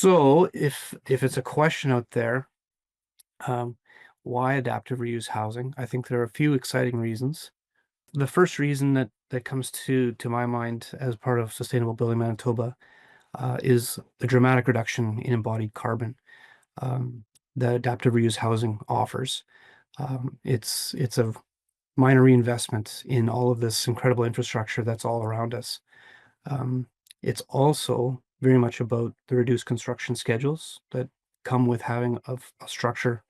So if it's a question out there, um, why adaptive reuse housing? I think there are a few exciting reasons. The first reason that comes to my mind as part of Sustainable Building Manitoba is the dramatic reduction in embodied carbon um, that adaptive reuse housing offers. It's a minor reinvestment in all of this incredible infrastructure that's all around us. Um, it's also very much about the reduced construction schedules that come with having a structure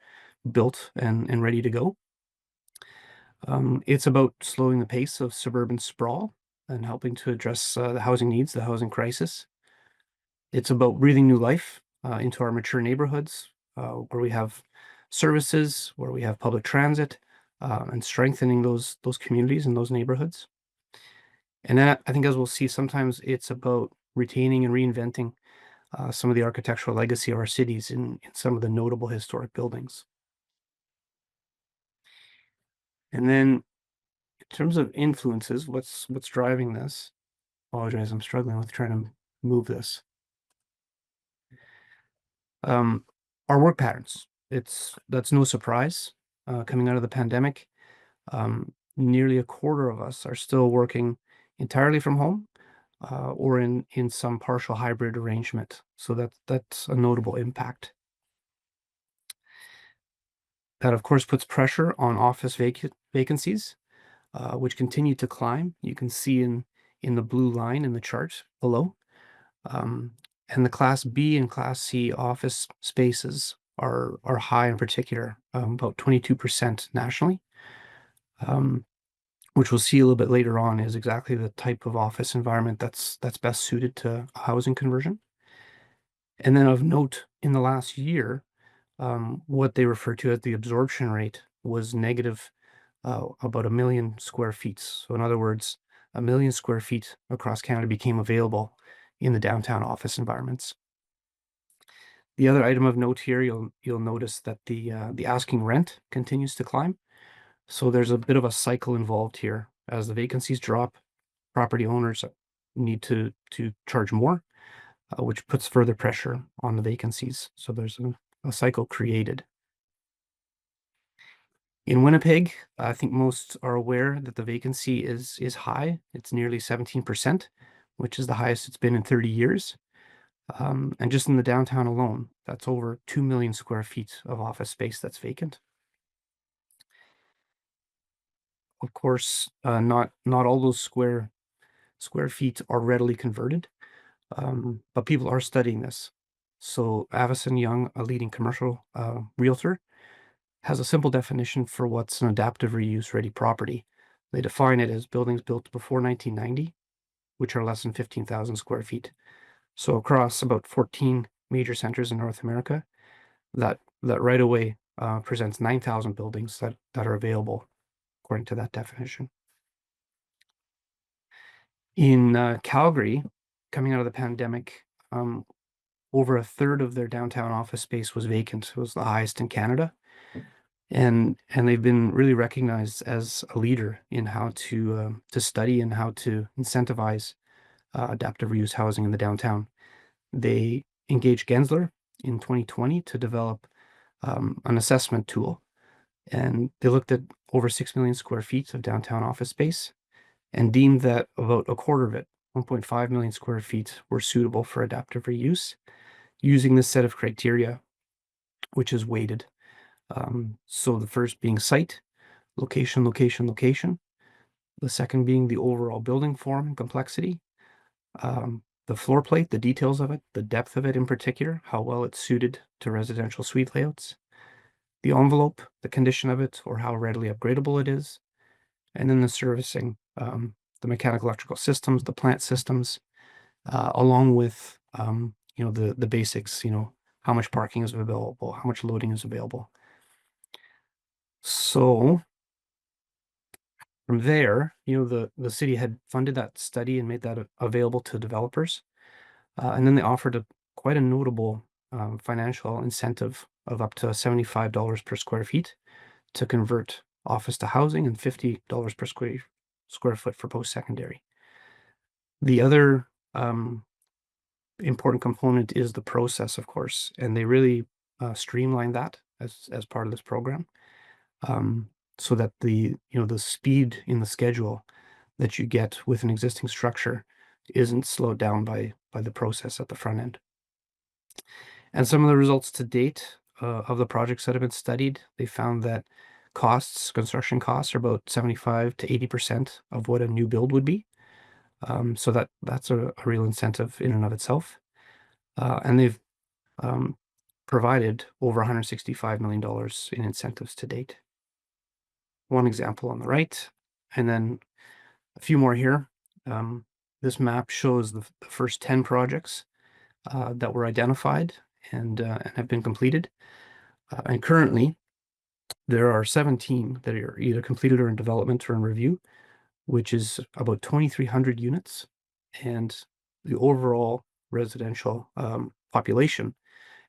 built and ready to go. It's about slowing the pace of suburban sprawl and helping to address the housing needs, the housing crisis. It's about breathing new life into our mature neighborhoods where we have services, where we have public transit, and strengthening those communities and those neighborhoods. And that, I think, as we'll see, sometimes it's about retaining and reinventing some of the architectural legacy of our cities in some of the notable historic buildings. And then in terms of influences, what's driving this? Apologize, I'm struggling with trying to move this. Our work patterns. That's no surprise. Coming out of the pandemic, nearly a quarter of us are still working entirely from home or in some partial hybrid arrangement. So that's a notable impact. That, of course, puts pressure on office vacancies, which continue to climb. You can see in the blue line in the chart below. And the Class B and Class C office spaces are high in particular, about 22% nationally, which we'll see a little bit later on is exactly the type of office environment that's best suited to housing conversion. And then of note, in the last year, what they refer to as the absorption rate was negative about 1 million square feet. So in other words, 1 million square feet across Canada became available in the downtown office environments. The other item of note here, you'll notice that the asking rent continues to climb. So there's a bit of a cycle involved here. As the vacancies drop, property owners need to charge more, which puts further pressure on the vacancies. So there's a cycle created. In Winnipeg, I think most are aware that the vacancy is high. It's nearly 17%, which is the highest it's been in 30 years. And just in the downtown alone, that's over 2 million square feet of office space that's vacant. Of course, not all those square feet are readily converted, but people are studying this. So Avison Young, a leading commercial realtor, has a simple definition for what's an adaptive reuse ready property. They define it as buildings built before 1990, which are less than 15,000 square feet. So across about 14 major centers in North America, that right away presents 9,000 buildings that are available according to that definition. In Calgary, coming out of the pandemic, over a third of their downtown office space was vacant. It was the highest in Canada. And they've been really recognized as a leader in how to study and how to incentivize adaptive reuse housing in the downtown. They engaged Gensler in 2020 to develop an assessment tool, and they looked at over 6 million square feet of downtown office space and deemed that about a quarter of it, 1.5 million square feet, were suitable for adaptive reuse using this set of criteria, which is weighted. So the first being site, location, location, location. The second being the overall building form and complexity. The floor plate, the details of it, the depth of it in particular, how well it's suited to residential suite layouts. The envelope, the condition of it, or how readily upgradable it is. And then the servicing, the mechanical electrical systems, the plant systems, along with, the basics, how much parking is available, how much loading is available. So from there, the city had funded that study and made that available to developers. And then they offered quite a notable financial incentive of up to $75 per square feet to convert office to housing and $50 per square foot for post-secondary. The other important component is the process, of course, and they really streamline that as part of this program, so that the speed in the schedule that you get with an existing structure isn't slowed down by the process at the front end. And some of the results to date of the projects that have been studied, they found that construction costs are about 75 to 80% of what a new build would be. So that's a real incentive in and of itself. And they've provided over $165 million in incentives to date. One example on the right, and then a few more here. This map shows the first 10 projects that were identified and have been completed. And currently, there are 17 that are either completed or in development or in review, which is about 2,300 units. And the overall residential population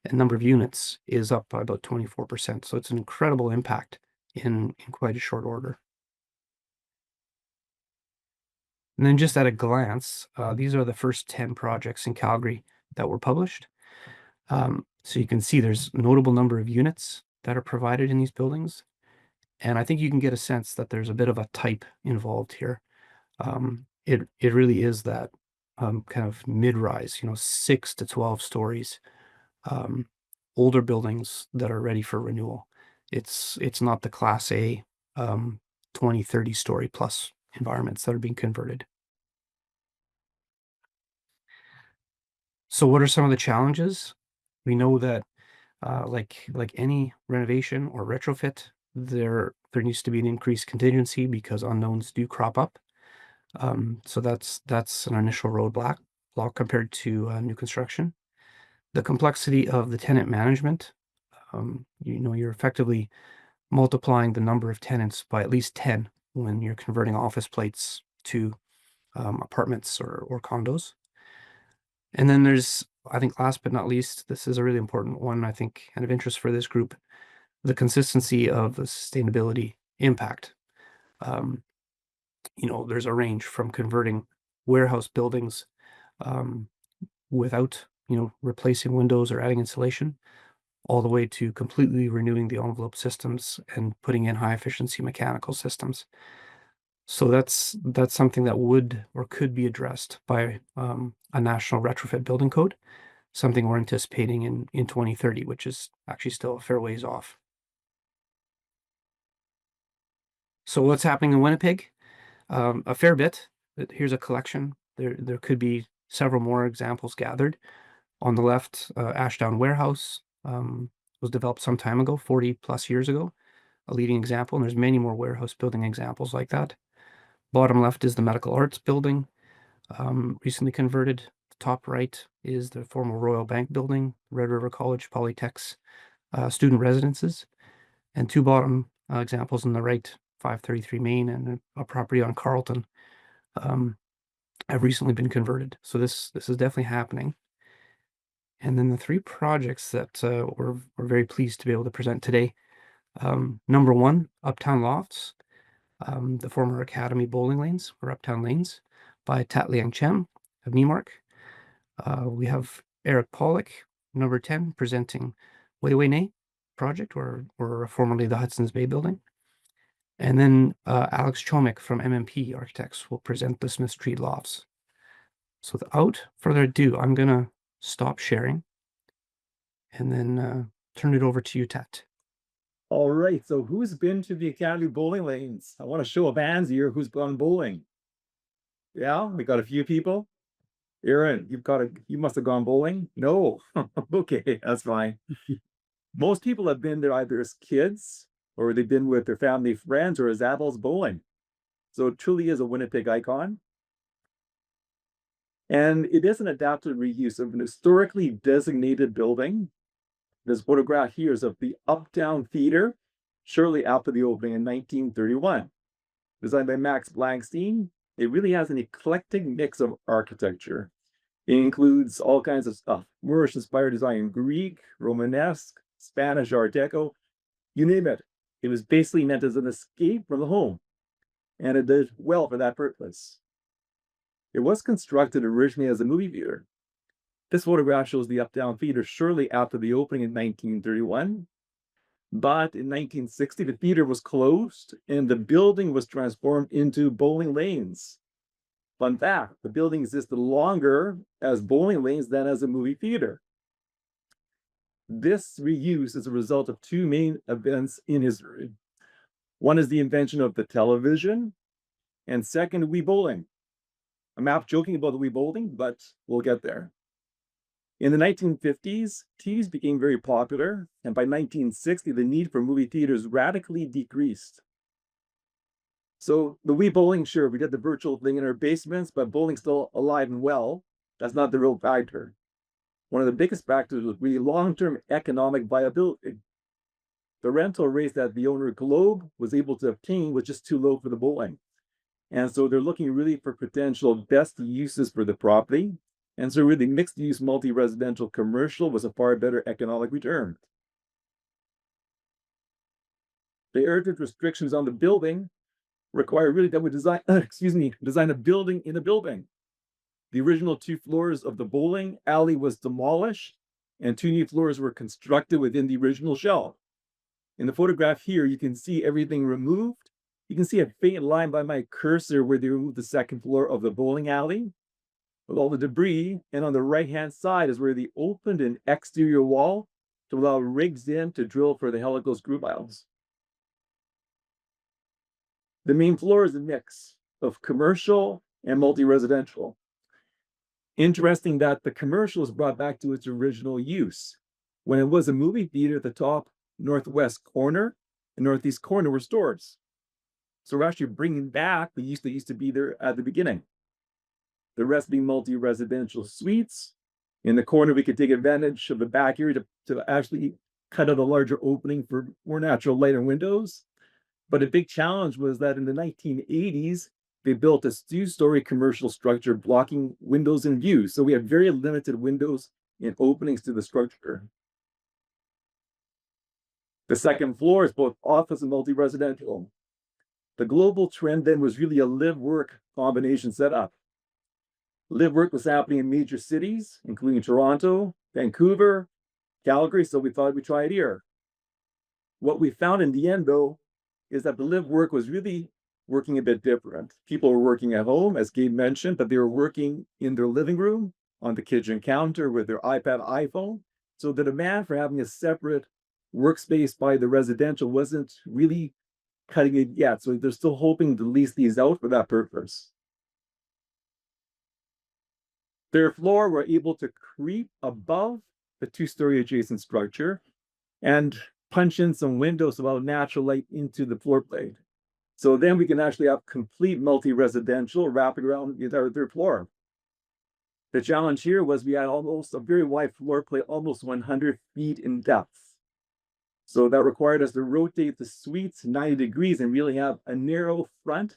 and number of units is up by about 24%. So it's an incredible impact in quite a short order. And then just at a glance, these are the first 10 projects in Calgary that were published. So you can see there's a notable number of units that are provided in these buildings. And I think you can get a sense that there's a bit of a type involved here. It really is that kind of mid-rise, 6 to 12 stories, older buildings that are ready for renewal. It's not the Class A 20, 30 story plus environments that are being converted. So what are some of the challenges? We know that like any renovation or retrofit, there needs to be an increased contingency because unknowns do crop up. So that's an initial roadblock compared to new construction. The complexity of the tenant management, you're effectively multiplying the number of tenants by at least 10 when you're converting office plates to apartments or condos. And then there's, I think, last but not least, this is a really important one, I think, kind of interest for this group, the consistency of the sustainability impact. There's a range from converting warehouse buildings without, replacing windows or adding insulation, all the way to completely renewing the envelope systems and putting in high efficiency mechanical systems. So that's something that would or could be addressed by a national retrofit building code, something we're anticipating in 2030, which is actually still a fair ways off. So what's happening in Winnipeg? A fair bit. Here's a collection. There could be several more examples gathered. On the left, Ashdown Warehouse was developed some time ago, 40 plus years ago, a leading example, and there's many more warehouse building examples like that. Bottom left is the Medical Arts Building, recently converted. The top right is the former Royal Bank Building, Red River College, Polytech's student residences. And two bottom examples on the right, 533 Main and a property on Carlton, have recently been converted. So this is definitely happening. And then the three projects that we're very pleased to be able to present today. Number one, Uptown Lofts, the former Academy bowling lanes or Uptown Lanes by Tat-Liang Cheam of Neimark. We have Eric Pollock, number 10, presenting Wehwehneh project or formerly the Hudson's Bay building. And then Alex Chomik from MMP Architects will present the Smith Street Lofts. So without further ado, I'm going to stop sharing and then turn it over to you, Tat. All right, so who's been to the Academy bowling lanes? I want to show of hands here who's gone bowling. Yeah, we got a few people. Aaron, you must have gone bowling? No. Okay, that's fine. Most people have been there either as kids or they've been with their family friends or as adults bowling. So it truly is a Winnipeg icon. And it is an adaptive reuse of an historically designated building. This photograph here is of the Uptown Theater, shortly after the opening in 1931. Designed by Max Blankstein, it really has an eclectic mix of architecture. It includes all kinds of stuff, Moorish-inspired design, Greek, Romanesque, Spanish Art Deco, you name it. It was basically meant as an escape from the home, and it did well for that purpose. It was constructed originally as a movie theater. This photograph shows the Uptown Theater shortly after the opening in 1931. But in 1960, the theater was closed and the building was transformed into bowling lanes. Fun fact, the building existed longer as bowling lanes than as a movie theater. This reuse is a result of two main events in history. One is the invention of the television, and second, Wii bowling. I'm not joking about the Wii bowling, but we'll get there. In the 1950s, TVs became very popular, and by 1960, the need for movie theaters radically decreased. So the Wii bowling, sure, we did the virtual thing in our basements, but bowling's still alive and well. That's not the real factor. One of the biggest factors was really long-term economic viability. The rental rates that the owner Globe was able to obtain was just too low for the bowling. And so they're looking really for potential best uses for the property. And so really mixed use multi-residential commercial was a far better economic return. The urgent restrictions on the building require really that we design a building in a building. The original 2 floors of the bowling alley was demolished and 2 new floors were constructed within the original shell. In the photograph here, you can see everything removed. You can see a faint line by my cursor where they removed the 2nd floor of the bowling alley with all the debris. And on the right-hand side is where they opened an exterior wall to allow rigs in to drill for the helical screw valves. The main floor is a mix of commercial and multi-residential. Interesting that the commercial is brought back to its original use. When it was a movie theater, the top northwest corner and northeast corner were stores. So we're actually bringing back the use that used to be there at the beginning. The rest being multi-residential suites. In the corner, we could take advantage of the back area to actually cut out a larger opening for more natural light and windows. But a big challenge was that in the 1980s, they built a 2-story commercial structure blocking windows and views. So we had very limited windows and openings to the structure. The 2nd floor is both office and multi-residential. The global trend then was really a live-work combination setup. Live-work was happening in major cities, including Toronto, Vancouver, Calgary, so we thought we'd try it here. What we found in the end, though, is that the live-work was really working a bit different. People were working at home, as Gabe mentioned, but they were working in their living room, on the kitchen counter with their iPad, iPhone. So the demand for having a separate workspace by the residential wasn't really cutting it yet. So they're still hoping to lease these out for that purpose. Their floor were able to creep above the 2-story adjacent structure and punch in some windows to allow natural light into the floor plate. So then we can actually have complete multi-residential wrapping around the entire 3rd floor. The challenge here was we had almost a very wide floor plate, almost 100 feet in depth. So that required us to rotate the suites 90 degrees and really have a narrow front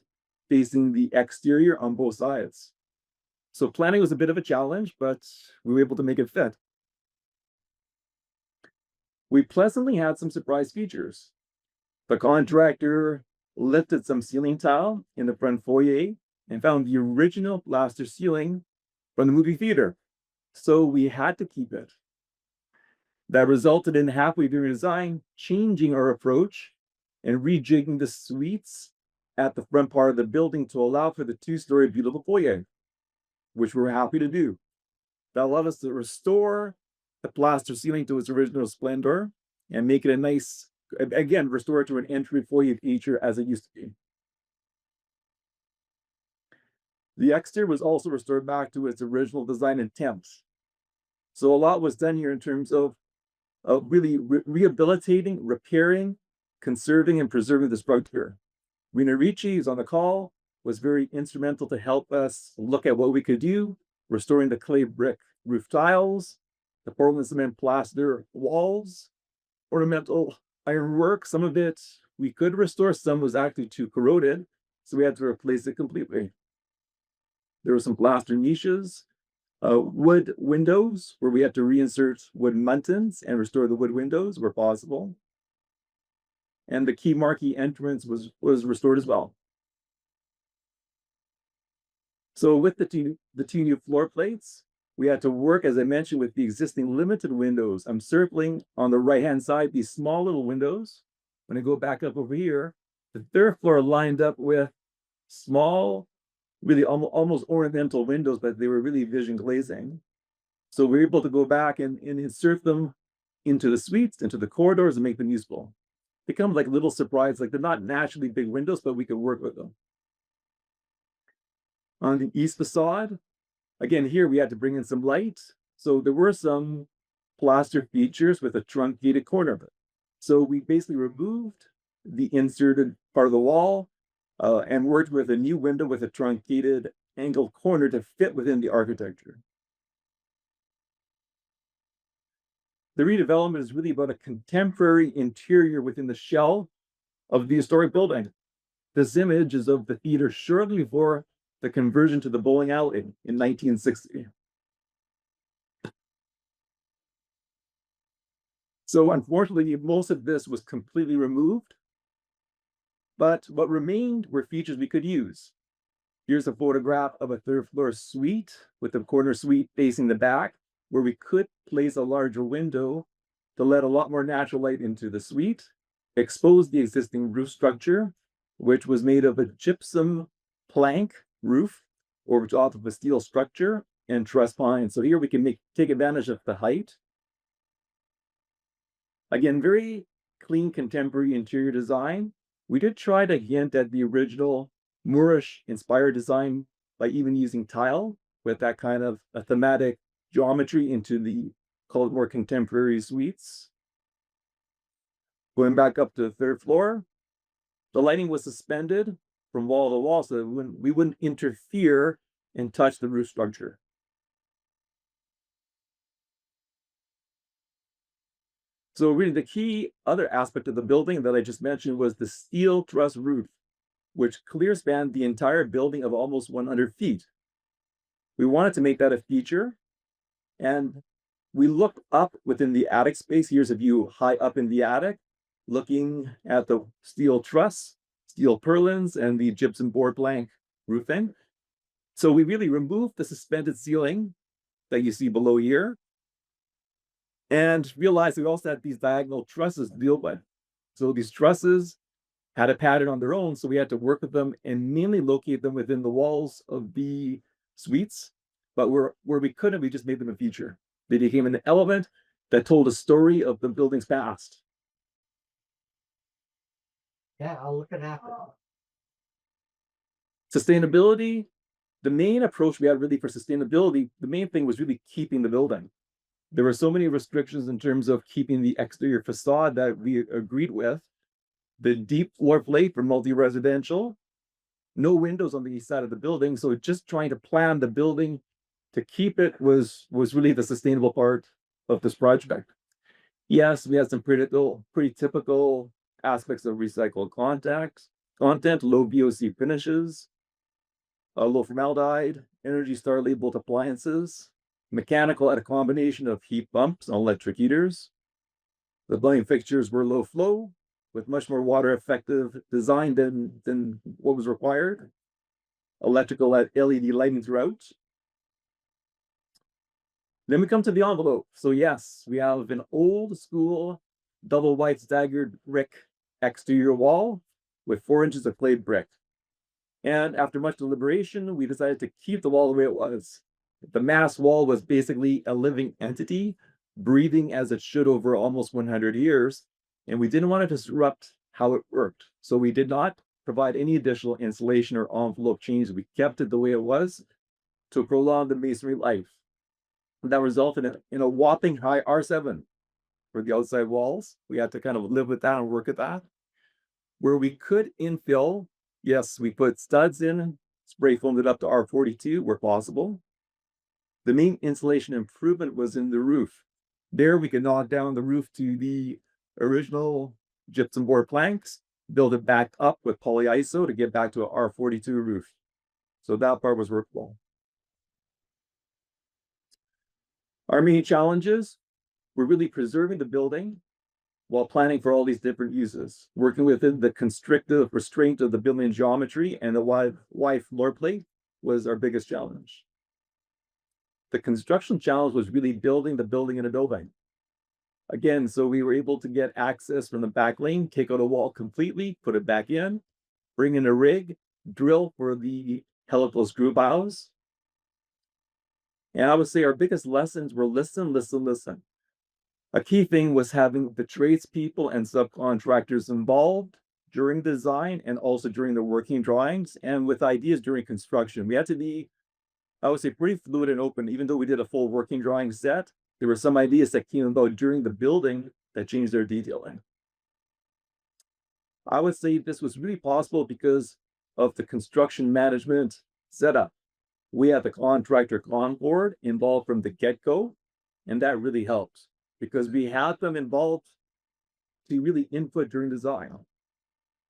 facing the exterior on both sides. So planning was a bit of a challenge, but we were able to make it fit. We pleasantly had some surprise features. The contractor lifted some ceiling tile in the front foyer and found the original plaster ceiling from the movie theater. So we had to keep it. That resulted in halfway through design, changing our approach and rejigging the suites at the front part of the building to allow for the 2-story beautiful foyer, which we're happy to do. That allowed us to restore the plaster ceiling to its original splendor and make it a nice, again, restore it to an entry foyer feature as it used to be. The exterior was also restored back to its original design intent. So a lot was done here in terms of really rehabilitating, repairing, conserving, and preserving the structure. Rena Ricci, who's on the call, was very instrumental to help us look at what we could do, restoring the clay brick roof tiles, the Portland cement plaster walls, ornamental ironwork. Some of it we could restore, some was actually too corroded, so we had to replace it completely. There were some plaster niches, wood windows where we had to reinsert wood muntins and restore the wood windows where possible. And the key marquee entrance was restored as well. So with the two new floor plates, we had to work, as I mentioned, with the existing limited windows. I'm circling on the right-hand side, these small little windows. When I go back up over here, the third floor lined up with small, really almost ornamental windows, but they were really vision glazing. So we were able to go back and insert them into the suites, into the corridors, and make them useful. Become like little surprise, like they're not naturally big windows, but we could work with them. On the east facade, again, here we had to bring in some light. So there were some plaster features with a truncated corner. So we basically removed the inserted part of the wall and worked with a new window with a truncated angled corner to fit within the architecture. The redevelopment is really about a contemporary interior within the shell of the historic building. This image is of the theater shortly before the conversion to the bowling alley in 1960. So unfortunately, most of this was completely removed, but what remained were features we could use. Here's a photograph of a third floor suite with the corner suite facing the back, where we could place a larger window to let a lot more natural light into the suite, expose the existing roof structure, which was made of a gypsum plank roof over top of a steel structure and truss pine. So here we can take advantage of the height. Again, very clean contemporary interior design. We did try to hint at the original Moorish inspired design by even using tile with that kind of a thematic geometry into the, call it, more contemporary suites. Going back up to the third floor, the lighting was suspended from wall to wall so that we wouldn't interfere and touch the roof structure. So really the key other aspect of the building that I just mentioned was the steel truss roof, which clear spanned the entire building of almost 100 feet. We wanted to make that a feature, and we looked up within the attic space. Here's a view high up in the attic, looking at the steel truss, steel purlins, and the gypsum board plank roofing. So we really removed the suspended ceiling that you see below here, and realized we also had these diagonal trusses to deal with. So these trusses had a pattern on their own, so we had to work with them and mainly locate them within the walls of the suites. But where we couldn't, we just made them a feature. They became an element that told a story of the building's past. Yeah, I'll look it up. Sustainability, the main approach we had really for sustainability, the main thing was really keeping the building. There were so many restrictions in terms of keeping the exterior facade that we agreed with. The deep floor plate for multi-residential, no windows on the east side of the building. So just trying to plan the building to keep it was really the sustainable part of this project. Yes, we had some pretty typical aspects of recycled content, low VOC finishes, low formaldehyde, Energy Star labeled appliances, mechanical at a combination of heat pumps and electric heaters. The blowing fixtures were low flow with much more water effective design than what was required. Electrical at LED lighting throughout. Then we come to the envelope. So yes, we have an old school double white staggered brick exterior wall with 4 inches of clay brick. And after much deliberation, we decided to keep the wall the way it was. The mass wall was basically a living entity, breathing as it should over almost 100 years, and we didn't want to disrupt how it worked. So we did not provide any additional insulation or envelope changes. We kept it the way it was to prolong the masonry life. And that resulted in a whopping high R7 for the outside walls. We had to kind of live with that and work at that. Where we could infill, yes, we put studs in, spray foamed it up to R42 where possible. The main insulation improvement was in the roof. There we could knock down the roof to the original gypsum board planks, build it back up with polyiso to get back to an R42 roof. So that part was workable. Our main challenges were really preserving the building while planning for all these different uses. Working within the constrictive restraint of the building geometry and the wide floor plate was our biggest challenge. The construction challenge was really building the building in a building. Again, so we were able to get access from the back lane, take out a wall completely, put it back in, bring in a rig, drill for the helical screw bows. And I would say our biggest lessons were listen, listen, listen. A key thing was having the tradespeople and subcontractors involved during design and also during the working drawings and with ideas during construction. We had to be, I would say, pretty fluid and open. Even though we did a full working drawing set, there were some ideas that came about during the building that changed their detailing. I would say this was really possible because of the construction management setup. We had the contractor on board involved from the get-go, and that really helped because we had them involved to really input during design.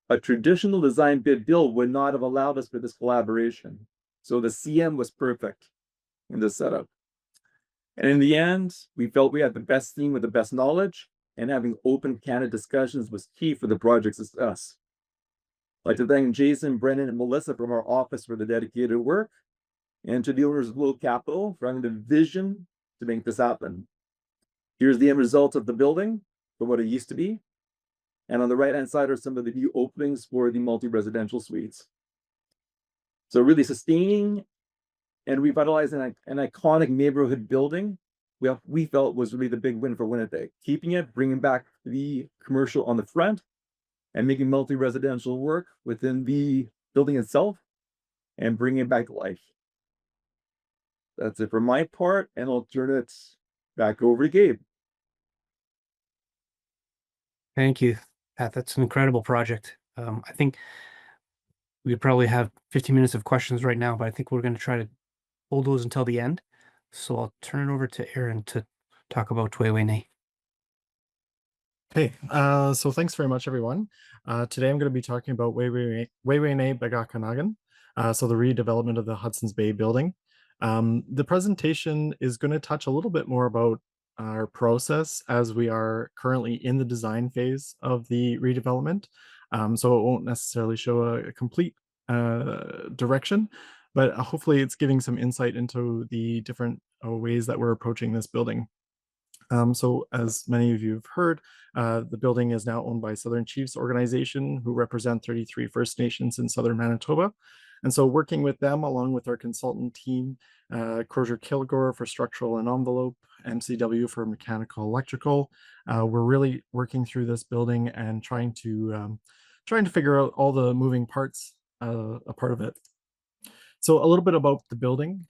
A traditional design bid build would not have allowed us for this collaboration. So the CM was perfect in the setup. And in the end, we felt we had the best team with the best knowledge, and having open, candid discussions was key for the project's success. I'd like to thank Jason, Brennan, and Melissa from our office for the dedicated work, and to the owners of Low Capital for having the vision to make this happen. Here's the end result of the building from what it used to be. And on the right-hand side are some of the new openings for the multi-residential suites. So really sustaining and revitalizing an iconic neighborhood building, we felt was really the big win for Winnipeg. Keeping it, bringing back the commercial on the front, and making multi-residential work within the building itself, and bringing it back to life. That's it for my part, and I'll turn it back over to Gabe. Thank you, Pat. That's an incredible project. I think we probably have 15 minutes of questions right now, but I think we're going to try to hold those until the end. So I'll turn it over to Aaron to talk about Wehwehneh. Hey, so thanks very much, everyone. Today I'm going to be talking about Wehwehneh Bahgahkinahgohn, so the redevelopment of the Hudson's Bay building. The presentation is going to touch a little bit more about our process as we are currently in the design phase of the redevelopment. So it won't necessarily show a complete direction, but hopefully it's giving some insight into the different ways that we're approaching this building. So as many of you have heard, the building is now owned by Southern Chiefs organization, who represent 33 First Nations in Southern Manitoba. And so working with them, along with our consultant team, Crozier-Kilgore for structural and envelope, MCW for mechanical electrical, we're really working through this building and trying to figure out all the moving parts a part of it. So a little bit about the building.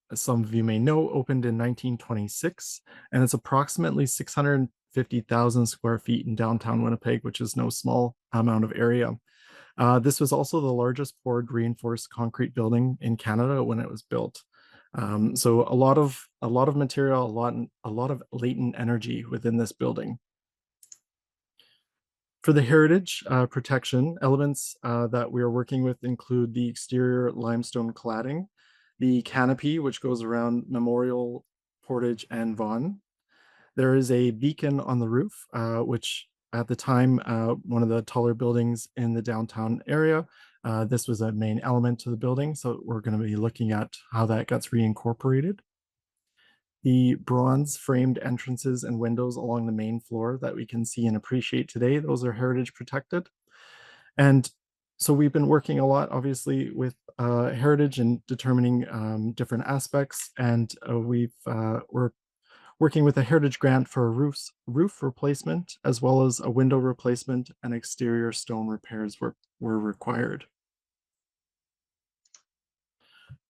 As some of you may know, opened in 1926, and it's approximately 650,000 square feet in downtown Winnipeg, which is no small amount of area. This was also the largest poured reinforced concrete building in Canada when it was built. So a lot of material, a lot of latent energy within this building. For the heritage protection, elements that we are working with include the exterior limestone cladding, the canopy, which goes around Memorial, Portage, and Vaughan. There is a beacon on the roof, which at the time, one of the taller buildings in the downtown area. This was a main element to the building, so we're going to be looking at how that gets reincorporated. The bronze framed entrances and windows along the main floor that we can see and appreciate today, those are heritage protected. And so we've been working a lot, obviously, with heritage and determining different aspects. And we're working with a heritage grant for a roof replacement, as well as a window replacement, and exterior stone repairs were required.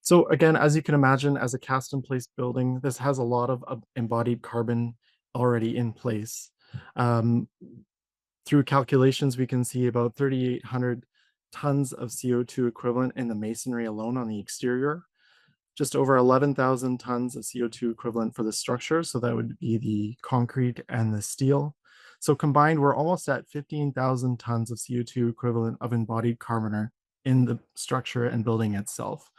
So again, as you can imagine, as a cast in place building, this has a lot of embodied carbon already in place. Through calculations, we can see about 3,800 tons of CO2 equivalent in the masonry alone on the exterior, just over 11,000 tons of CO2 equivalent for the structure. So that would be the concrete and the steel. So combined, we're almost at 15,000 tons of CO2 equivalent of embodied carbon in the structure and building itself,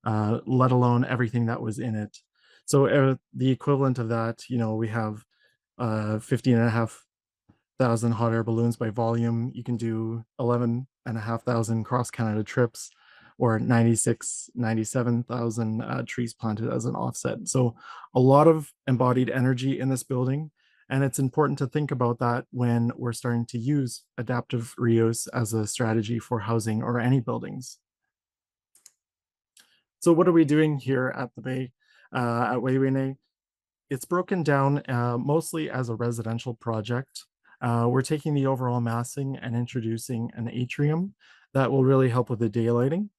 let alone everything that was in it. So the equivalent of that, we have 15,500 hot air balloons by volume. You can do 11,500 cross Canada trips or 97,000 trees planted as an offset. So a lot of embodied energy in this building. And it's important to think about that when we're starting to use adaptive reuse as a strategy for housing or any buildings. So what are we doing here at the Bay, at Wehwehneh? It's broken down mostly as a residential project. We're taking the overall massing and introducing an atrium that will really help with the daylighting.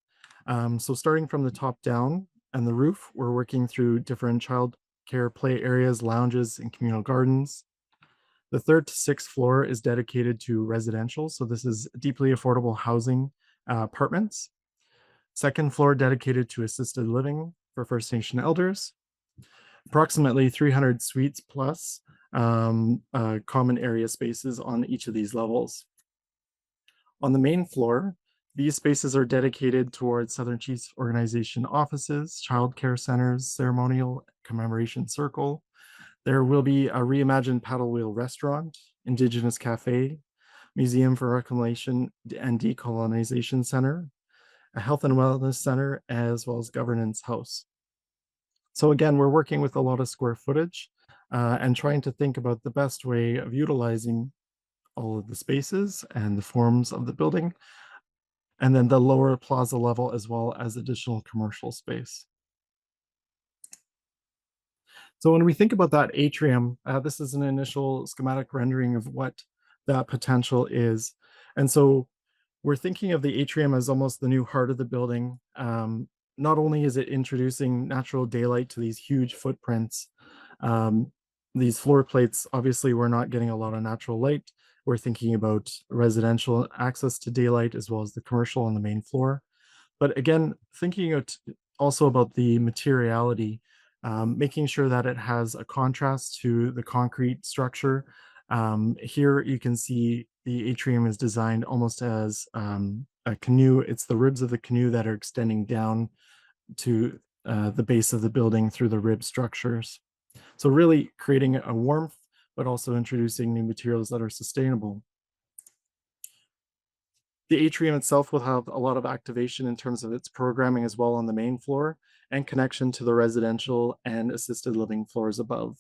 So starting from the top down and the roof, we're working through different child care play areas, lounges, and communal gardens. The 3rd to 6th floor is dedicated to residential. So this is deeply affordable housing apartments. 2nd floor dedicated to assisted living for First Nation elders. Approximately 300 suites plus common area spaces on each of these levels. On the main floor, these spaces are dedicated towards Southern Chiefs Organization offices, childcare centers, ceremonial commemoration circle. There will be a reimagined paddle wheel restaurant, Indigenous cafe, museum for reclamation and decolonization center, a health and wellness center, as well as governance house. So again, we're working with a lot of square footage and trying to think about the best way of utilizing all of the spaces and the forms of the building, and then the lower plaza level as well as additional commercial space. So when we think about that atrium, this is an initial schematic rendering of what that potential is. And so we're thinking of the atrium as almost the new heart of the building. Not only is it introducing natural daylight to these huge footprints, these floor plates, obviously we're not getting a lot of natural light. We're thinking about residential access to daylight as well as the commercial on the main floor. But again, thinking also about the materiality, making sure that it has a contrast to the concrete structure. Here you can see the atrium is designed almost as a canoe. It's the ribs of the canoe that are extending down to the base of the building through the rib structures. So really creating a warmth, but also introducing new materials that are sustainable. The atrium itself will have a lot of activation in terms of its programming as well on the main floor and connection to the residential and assisted living floors above.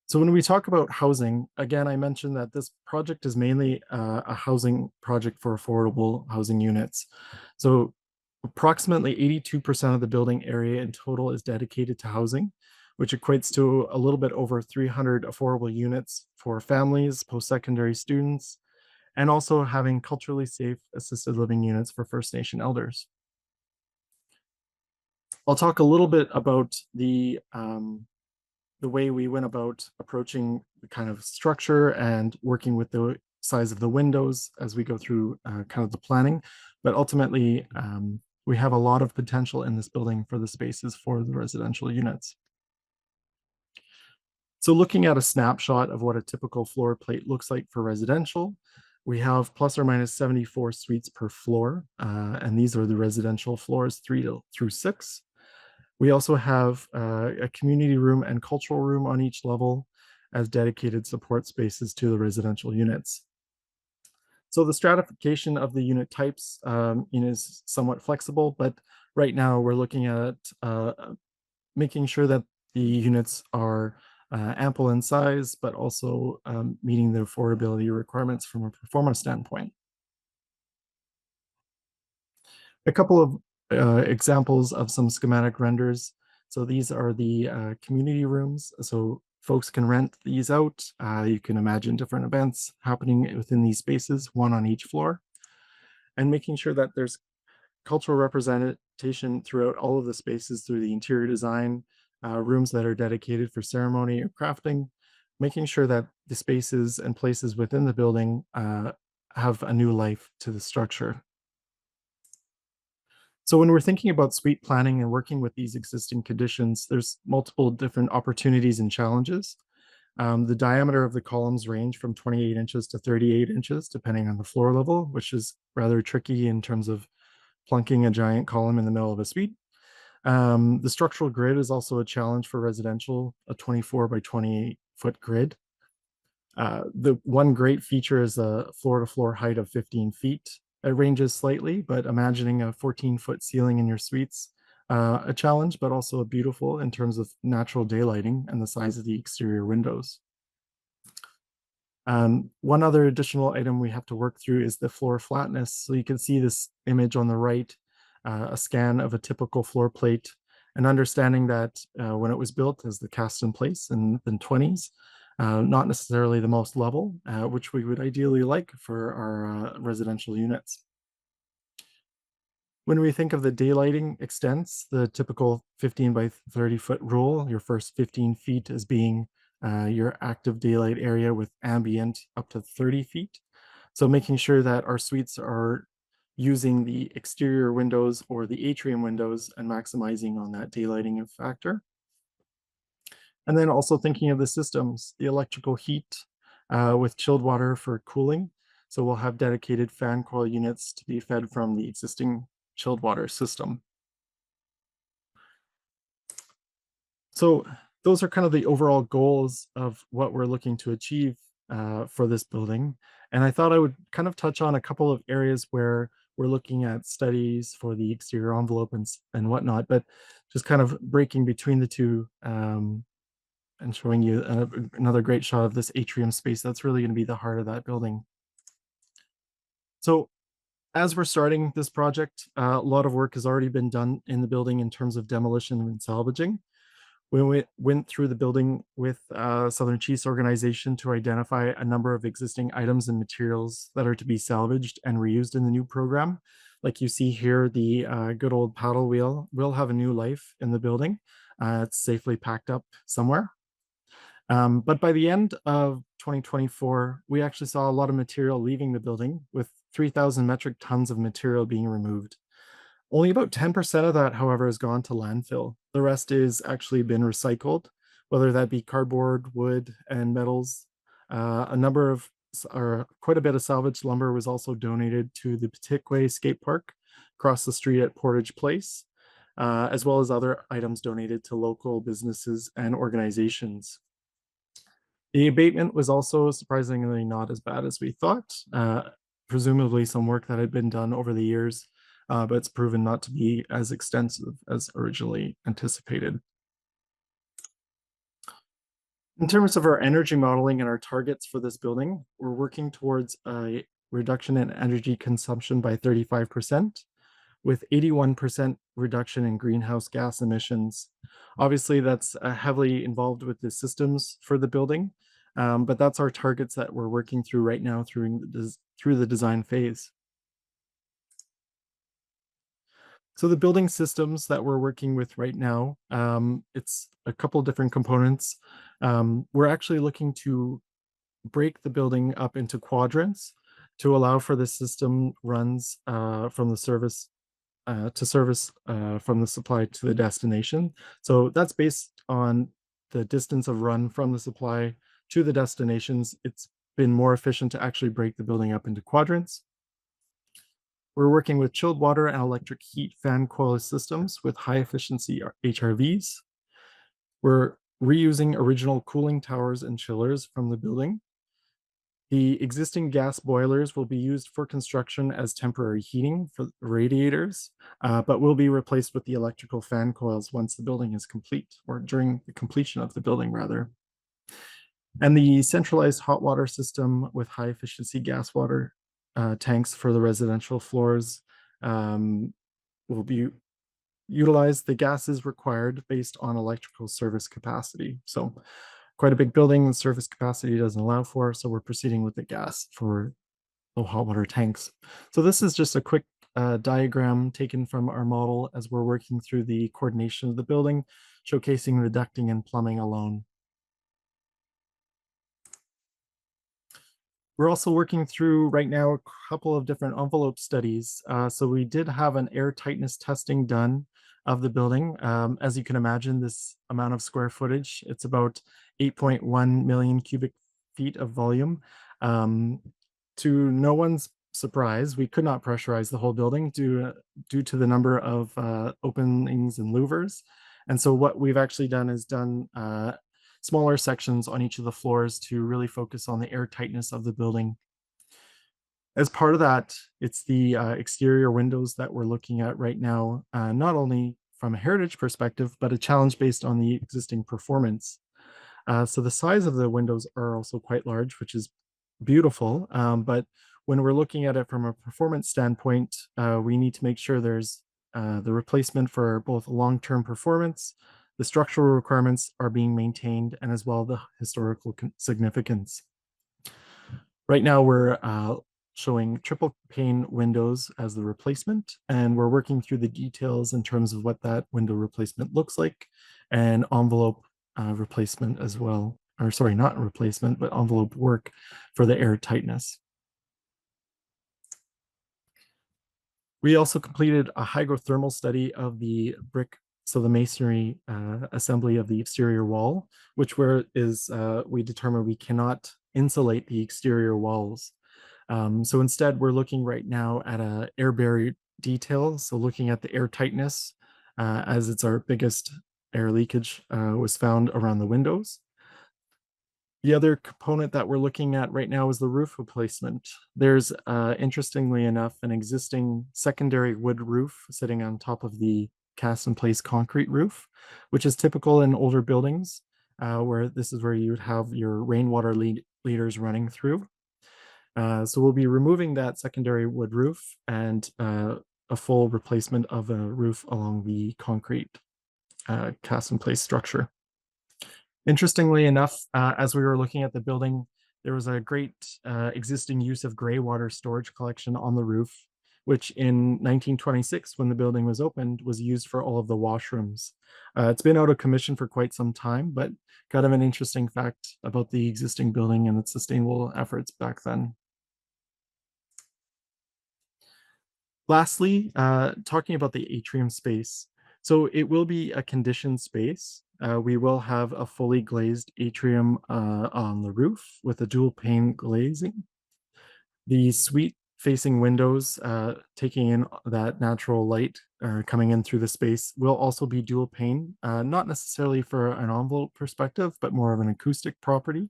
So when we talk about housing, again, I mentioned that this project is mainly a housing project for affordable housing units. So approximately 82% of the building area in total is dedicated to housing, which equates to a little bit over 300 affordable units for families, post-secondary students, and also having culturally safe assisted living units for First Nation elders. I'll talk a little bit about the way we went about approaching the kind of structure and working with the size of the windows as we go through kind of the planning. But ultimately, we have a lot of potential in this building for the spaces for the residential units. So looking at a snapshot of what a typical floor plate looks like for residential, we have plus or minus 74 suites per floor, and these are the residential floors 3 through 6. We also have a community room and cultural room on each level as dedicated support spaces to the residential units. So the stratification of the unit types is somewhat flexible, but right now we're looking at making sure that the units are ample in size, but also meeting the affordability requirements from a performance standpoint. A couple of examples of some schematic renders. So these are the community rooms. So folks can rent these out. You can imagine different events happening within these spaces, one on each floor, and making sure that there's cultural representation throughout all of the spaces through the interior design, rooms that are dedicated for ceremony or crafting, making sure that the spaces and places within the building have a new life to the structure. So when we're thinking about suite planning and working with these existing conditions, there's multiple different opportunities and challenges. The diameter of the columns range from 28 inches to 38 inches, depending on the floor level, which is rather tricky in terms of plunking a giant column in the middle of a suite. The structural grid is also a challenge for residential, a 24 by 28 foot grid. The one great feature is a floor to floor height of 15 feet. it ranges slightly, but imagining a 14-foot ceiling in your suites, a challenge, but also beautiful in terms of natural daylighting and the size of the exterior windows. One other additional item we have to work through is the floor flatness. So you can see this image on the right, a scan of a typical floor plate, and understanding that when it was built as the cast in place in the 20s, not necessarily the most level, which we would ideally like for our residential units. When we think of the daylighting extents, the typical 15 by 30 foot rule, your first 15 feet as being your active daylight area with ambient up to 30 feet. So making sure that our suites are using the exterior windows or the atrium windows and maximizing on that daylighting factor. And then also thinking of the systems, the electrical heat with chilled water for cooling. So we'll have dedicated fan coil units to be fed from the existing chilled water system. So those are kind of the overall goals of what we're looking to achieve for this building. And I thought I would kind of touch on a couple of areas where we're looking at studies for the exterior envelope and whatnot, but just kind of breaking between the two and showing you another great shot of this atrium space. That's really going to be the heart of that building. So as we're starting this project, a lot of work has already been done in the building in terms of demolition and salvaging. We went through the building with Southern Chiefs organization to identify a number of existing items and materials that are to be salvaged and reused in the new program. Like you see here, the good old paddle wheel will have a new life in the building. It's safely packed up somewhere. But by the end of 2024, we actually saw a lot of material leaving the building, with 3,000 metric tons of material being removed. Only about 10% of that, however, has gone to landfill. The rest is actually been recycled, whether that be cardboard, wood, and metals. Quite a bit of salvaged lumber was also donated to the Patikwe Skate Park across the street at Portage Place, as well as other items donated to local businesses and organizations. The abatement was also surprisingly not as bad as we thought. Presumably some work that had been done over the years, but it's proven not to be as extensive as originally anticipated. In terms of our energy modeling and our targets for this building, we're working towards a reduction in energy consumption by 35%, with 81% reduction in greenhouse gas emissions. Obviously, that's heavily involved with the systems for the building, but that's our targets that we're working through right now through the design phase. So the building systems that we're working with right now, it's a couple different components. We're actually looking to break the building up into quadrants to allow for the system runs from the service to service from the supply to the destination. So that's based on the distance of run from the supply to the destinations. It's been more efficient to actually break the building up into quadrants. We're working with chilled water and electric heat fan coil systems with high efficiency HRVs. We're reusing original cooling towers and chillers from the building. The existing gas boilers will be used for construction as temporary heating for radiators, but will be replaced with the electrical fan coils once the building is complete, or during the completion of the building, rather. And the centralized hot water system with high efficiency gas water tanks for the residential floors will be utilized. The gas is required based on electrical service capacity. So quite a big building, the surface capacity doesn't allow for, so we're proceeding with the gas for the hot water tanks. So this is just a quick diagram taken from our model as we're working through the coordination of the building, showcasing the ducting and plumbing alone. We're also working through right now a couple of different envelope studies. So we did have an air tightness testing done of the building. As you can imagine, this amount of square footage, it's about 8.1 million cubic feet of volume. To no one's surprise, we could not pressurize the whole building due to the number of openings and louvers. And so what we've actually done is done smaller sections on each of the floors to really focus on the air tightness of the building. As part of that, it's the exterior windows that we're looking at right now, not only from a heritage perspective, but a challenge based on the existing performance. So the size of the windows are also quite large, which is beautiful. But when we're looking at it from a performance standpoint, we need to make sure there's the replacement for both long-term performance, the structural requirements are being maintained, and as well the historical significance. Right now we're showing triple pane windows as the replacement, and we're working through the details in terms of what that window replacement looks like, and envelope replacement as well, or sorry, not replacement, but envelope work for the air tightness. We also completed a hygrothermal study of the brick, so the masonry assembly of the exterior wall, which we determined we cannot insulate the exterior walls. So instead, we're looking right now at a air barrier detail. So looking at the air tightness, as it's our biggest air leakage was found around the windows. The other component that we're looking at right now is the roof replacement. There's, interestingly enough, an existing secondary wood roof sitting on top of the cast-in-place concrete roof, which is typical in older buildings, where this is where you would have your rainwater leaders running through. So we'll be removing that secondary wood roof and a full replacement of a roof along the concrete cast-in-place structure. Interestingly enough, as we were looking at the building, there was a great existing use of gray water storage collection on the roof, which in 1926, when the building was opened, was used for all of the washrooms. It's been out of commission for quite some time, but kind of an interesting fact about the existing building and its sustainable efforts back then. Lastly, talking about the atrium space. So it will be a conditioned space. We will have a fully glazed atrium on the roof with a dual pane glazing. The suite facing windows, taking in that natural light coming in through the space, will also be dual pane, not necessarily for an envelope perspective, but more of an acoustic property.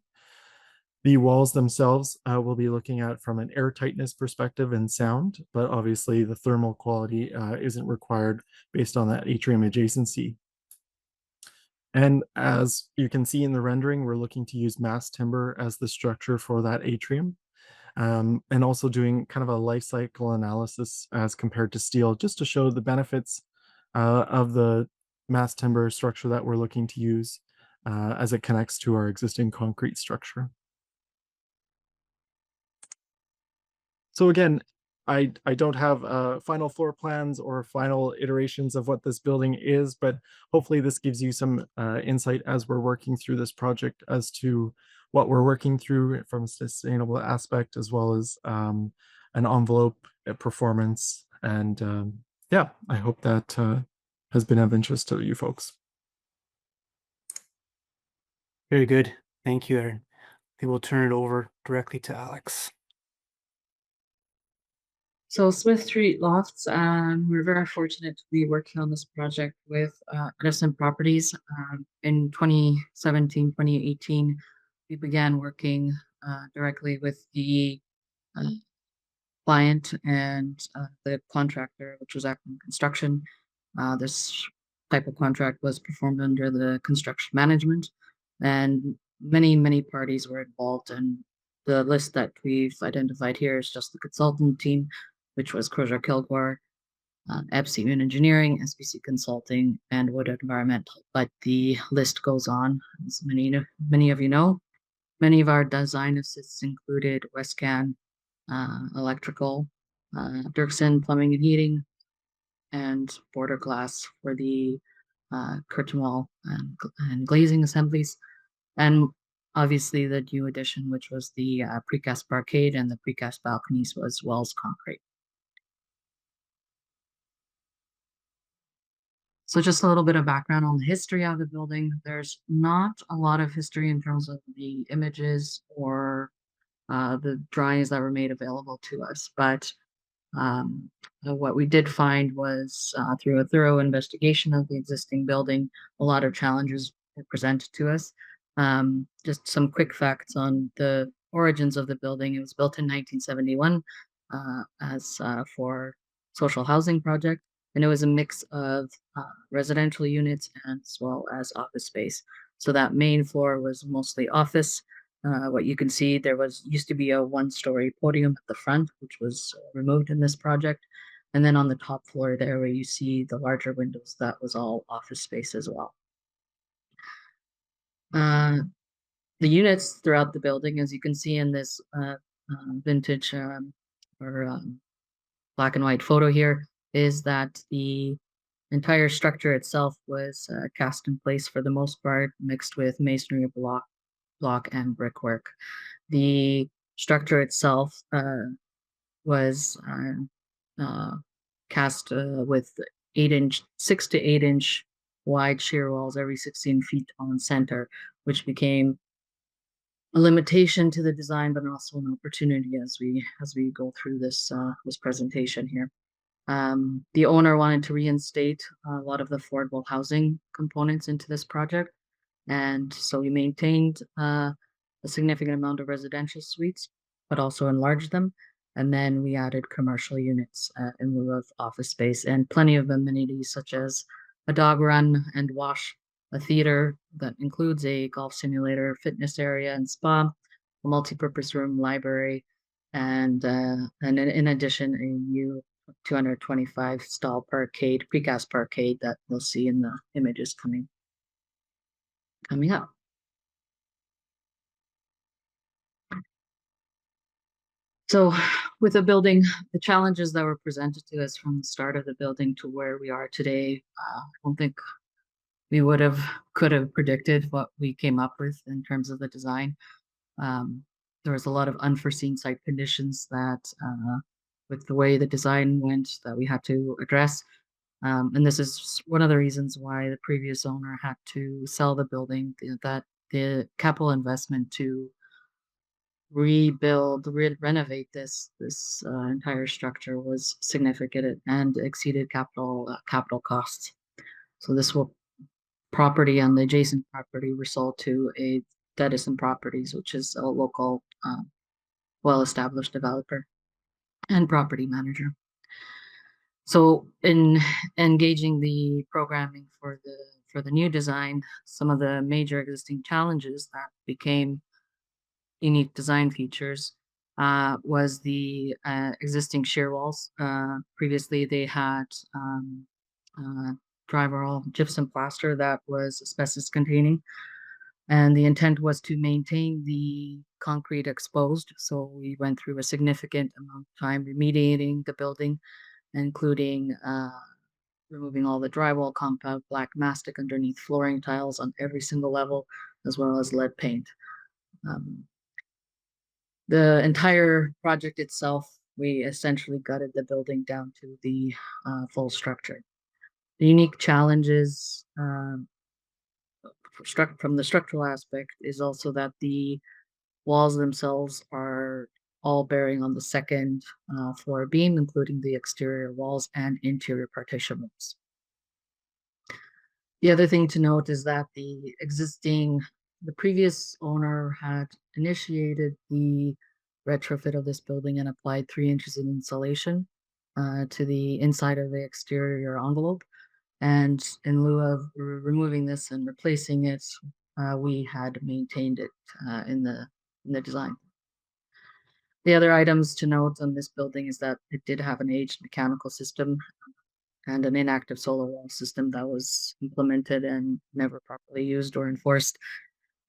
The walls themselves we'll be looking at from an air tightness perspective and sound, but obviously the thermal quality isn't required based on that atrium adjacency. And as you can see in the rendering, we're looking to use mass timber as the structure for that atrium, and also doing kind of a life cycle analysis as compared to steel, just to show the benefits of the mass timber structure that we're looking to use as it connects to our existing concrete structure. So again, I don't have final floor plans or final iterations of what this building is, but hopefully this gives you some insight as we're working through this project as to what we're working through from a sustainable aspect, as well as an envelope performance. And yeah, I hope that has been of interest to you folks. Very good. Thank you, Aaron. I think we'll turn it over directly to Alex. So Smith Street Lofts, we're very fortunate to be working on this project with Edison Properties. In 2017, 2018, we began working directly with the client and the contractor, which was Acton Construction. This type of contract was performed under the construction management, and many parties were involved. And the list that we've identified here is just the consultant team, which was Crozier Kilgore, Epstein Engineering, SBC Consulting, and Wood Environmental. But the list goes on, as many of you know. Many of our design assists included Westcan, Electrical, Derksen Plumbing and Heating, and Border Glass for the curtain wall and glazing assemblies, and obviously the new addition, which was the precast parkade and the precast balconies, was Wells Concrete. So just a little bit of background on the history of the building. There's not a lot of history in terms of the images or the drawings that were made available to us, but what we did find was through a thorough investigation of the existing building, a lot of challenges were presented to us. Just some quick facts on the origins of the building. It was built in 1971 as for social housing project, and it was a mix of residential units as well as office space. So that main floor was mostly office. What you can see, there used to be a one-story podium at the front, which was removed in this project. And then on the top floor there, where you see the larger windows, that was all office space as well. The units throughout the building, as you can see in this vintage or black and white photo here, is that the entire structure itself was cast in place for the most part, mixed with masonry block and brickwork. The structure itself was cast with 6 to 8 inch wide shear walls every 16 feet on center, which became a limitation to the design, but also an opportunity as we go through this presentation here. The owner wanted to reinstate a lot of the affordable housing components into this project, and so we maintained a significant amount of residential suites, but also enlarged them. And then we added commercial units in lieu of office space, and plenty of amenities such as a dog run and wash, a theater that includes a golf simulator, fitness area and spa, a multi-purpose room, library, and in addition, a new 225 stall parkade, precast parkade that you'll see in the images coming up. So with the building, the challenges that were presented to us from the start of the building to where we are today, I don't think we could have predicted what we came up with in terms of the design. There was a lot of unforeseen site conditions that with the way the design went that we had to address. And this is one of the reasons why the previous owner had to sell the building, that the capital investment to renovate this entire structure was significant and exceeded capital costs. So this property and the adjacent property were sold to a Derksen Properties, which is a local well-established developer and property manager. So in engaging the programming for the new design, some of the major existing challenges that became unique design features was the existing shear walls. Previously, they had drywall gypsum plaster that was asbestos containing, and the intent was to maintain the concrete exposed. So we went through a significant amount of time remediating the building, including removing all the drywall, compound black mastic underneath flooring tiles on every single level, as well as lead paint. The entire project itself, we essentially gutted the building down to the full structure. The unique challenges from the structural aspect is also that the walls themselves are all bearing on the second floor beam, including the exterior walls and interior partition walls. The other thing to note is that the previous owner had initiated the retrofit of this building and applied 3 inches of insulation to the inside of the exterior envelope. And in lieu of removing this and replacing it, we had maintained it in the design. The other items to note on this building is that it did have an aged mechanical system and an inactive solar wall system that was implemented and never properly used or enforced.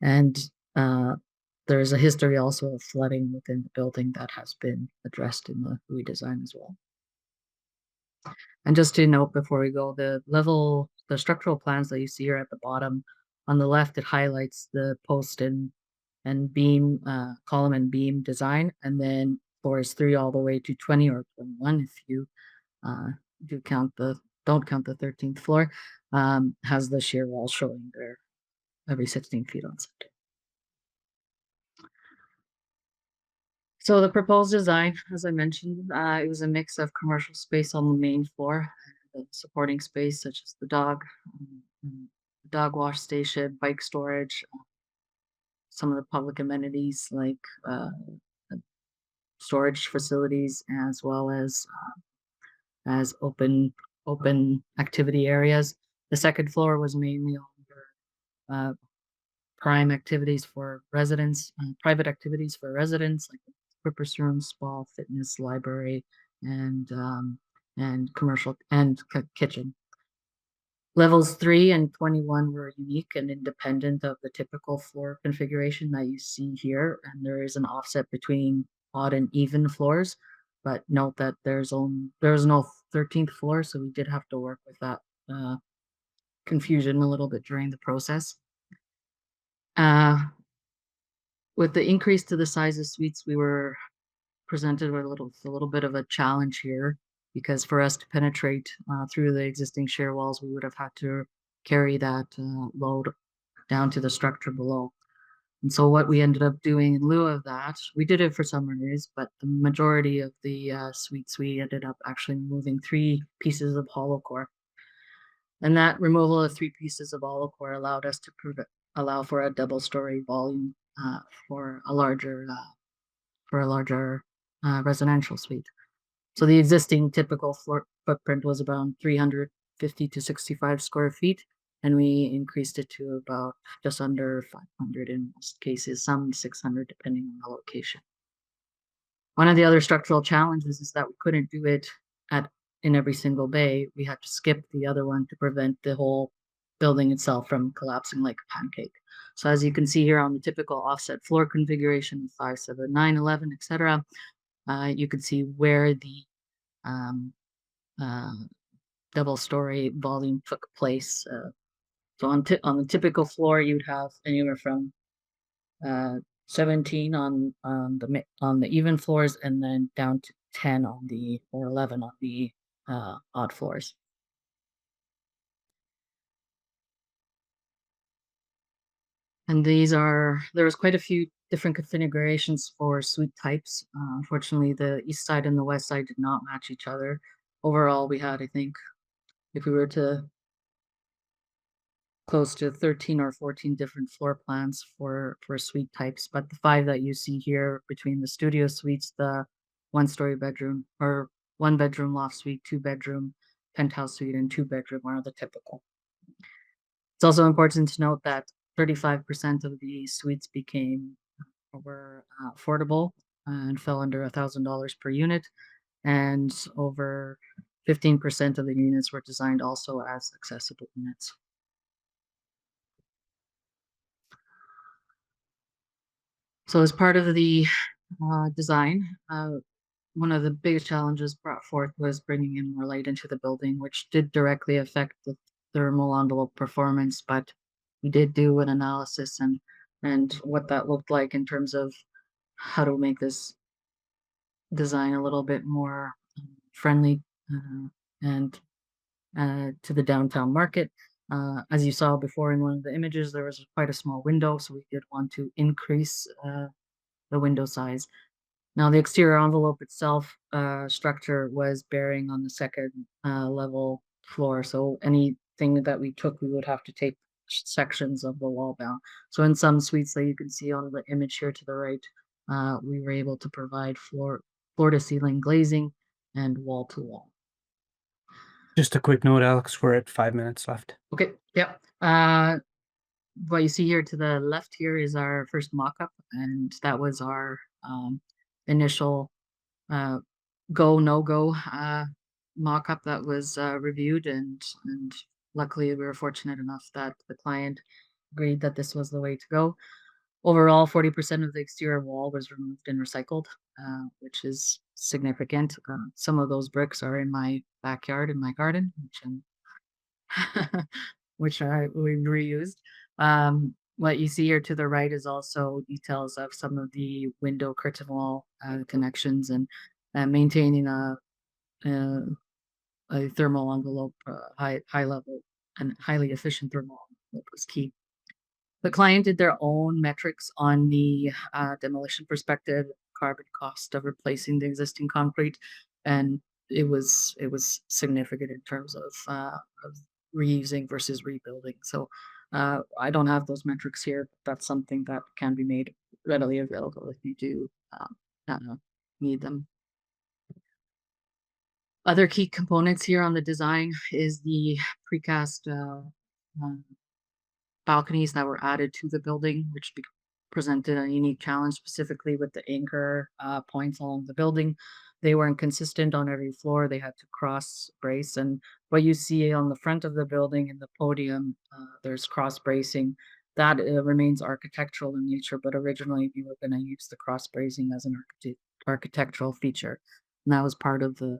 And there is a history also of flooding within the building that has been addressed in the redesign as well. And just to note before we go, the structural plans that you see here at the bottom, on the left, it highlights the post and beam, column and beam design, and then floors 3 all the way to 20 or 21 if you don't count the 13th floor, has the shear wall showing there every 16 feet on site. So the proposed design, as I mentioned, it was a mix of commercial space on the main floor, supporting space such as the dog wash station, bike storage, some of the public amenities like storage facilities as well as open activity areas. The second floor was mainly on prime activities for residents, private activities for residents like purpose room, spa, fitness, library, and commercial and kitchen. Levels 3 and 21 were unique and independent of the typical floor configuration that you see here, and there is an offset between odd and even floors. But note that there's no 13th floor, so we did have to work with that confusion a little bit during the process. With the increase to the size of suites, we were presented with a little bit of a challenge here, because for us to penetrate through the existing shear walls, we would have had to carry that load down to the structure below. And so what we ended up doing in lieu of that, we did it for some areas, but the majority of the suites, we ended up actually moving 3 pieces of hollow core. And that removal of 3 pieces of hollow core allowed us to allow for a double-story volume for a larger residential suite. So the existing typical floor footprint was about 350 to 65 square feet, and we increased it to about just under 500 in most cases, some 600 depending on the location. One of the other structural challenges is that we couldn't do it in every single bay. We had to skip the other one to prevent the whole building itself from collapsing like a pancake. So as you can see here on the typical offset floor configuration, 5, 7, 9, 11, etc., you can see where the double-story volume took place. So on the typical floor, you'd have anywhere from 17 on the even floors, and then down to 10 or 11 on the odd floors. And there was quite a few different configurations for suite types. Unfortunately, the east side and the west side did not match each other. Overall, we had, I think, if we were to close to 13 or 14 different floor plans for suite types, but the 5 that you see here between the studio suites, the 1-story bedroom or 1-bedroom loft suite, 2-bedroom penthouse suite, and 2-bedroom are the typical. It's also important to note that 35% of the suites were affordable and fell under $1,000 per unit, and over 15% of the units were designed also as accessible units. So as part of the design, one of the biggest challenges brought forth was bringing in more light into the building, which did directly affect the thermal envelope performance, but we did do an analysis and what that looked like in terms of how to make this design a little bit more friendly and to the downtown market. As you saw before in one of the images, there was quite a small window, so we did want to increase the window size. Now, the exterior envelope itself structure was bearing on the second level floor, so anything that we took, we would have to take sections of the wall down. So in some suites that you can see on the image here to the right, we were able to provide floor-to-ceiling glazing and wall-to-wall. Just a quick note, Alex, we're at 5 minutes left. Okay, yeah. What you see here to the left here is our first mock-up, and that was our initial go, no-go mock-up that was reviewed, and luckily we were fortunate enough that the client agreed that this was the way to go. Overall, 40% of the exterior wall was removed and recycled, which is significant. Some of those bricks are in my backyard, in my garden, which we reused. What you see here to the right is also details of some of the window curtain wall connections, and maintaining a thermal envelope, high level and highly efficient thermal envelope was key. The client did their own metrics on the demolition perspective, carbon cost of replacing the existing concrete, and it was significant in terms of reusing versus rebuilding. So I don't have those metrics here, but that's something that can be made readily available if you do need them. Other key components here on the design is the precast balconies that were added to the building, which presented a unique challenge, specifically with the anchor points along the building. They weren't consistent on every floor. They had to cross brace. And what you see on the front of the building in the podium, there's cross bracing. That remains architectural in nature, but originally we were going to use the cross bracing as an architectural feature. And that was part of the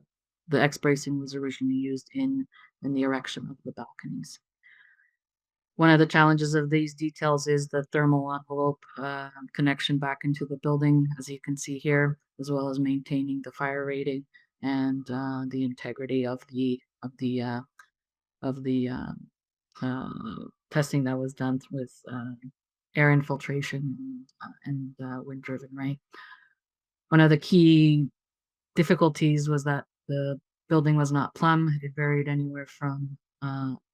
X bracing was originally used in the erection of the balconies. One of the challenges of these details is the thermal envelope connection back into the building, as you can see here, as well as maintaining the fire rating and the integrity of the testing that was done with air infiltration and wind-driven rain. One of the key difficulties was that the building was not plumb. It varied anywhere from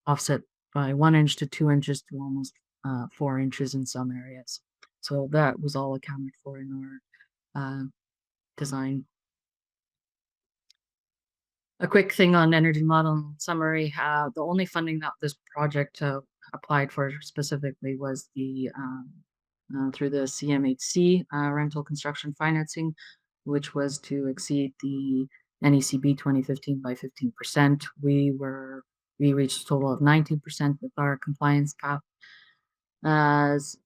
offset by 1 inch to 2 inches to almost 4 inches in some areas. So that was all accounted for in our design. A quick thing on energy model summary. The only funding that this project applied for specifically was the through the CMHC rental construction financing, which was to exceed the NECB 2015 by 15%. We reached a total of 19% with our compliance cap.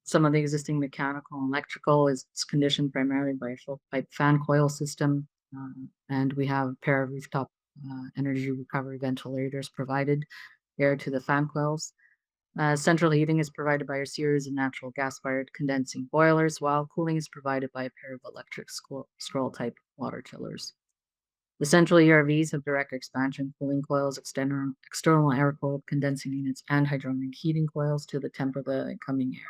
Some of the existing mechanical and electrical is conditioned primarily by a full pipe fan coil system, and we have a pair of rooftop energy recovery ventilators provided air to the fan coils. Central heating is provided by a series of natural gas-fired condensing boilers, while cooling is provided by a pair of electric scroll-type water chillers. The central ERVs have direct expansion cooling coils, external air-cooled condensing units, and hydronic heating coils to temper the incoming air.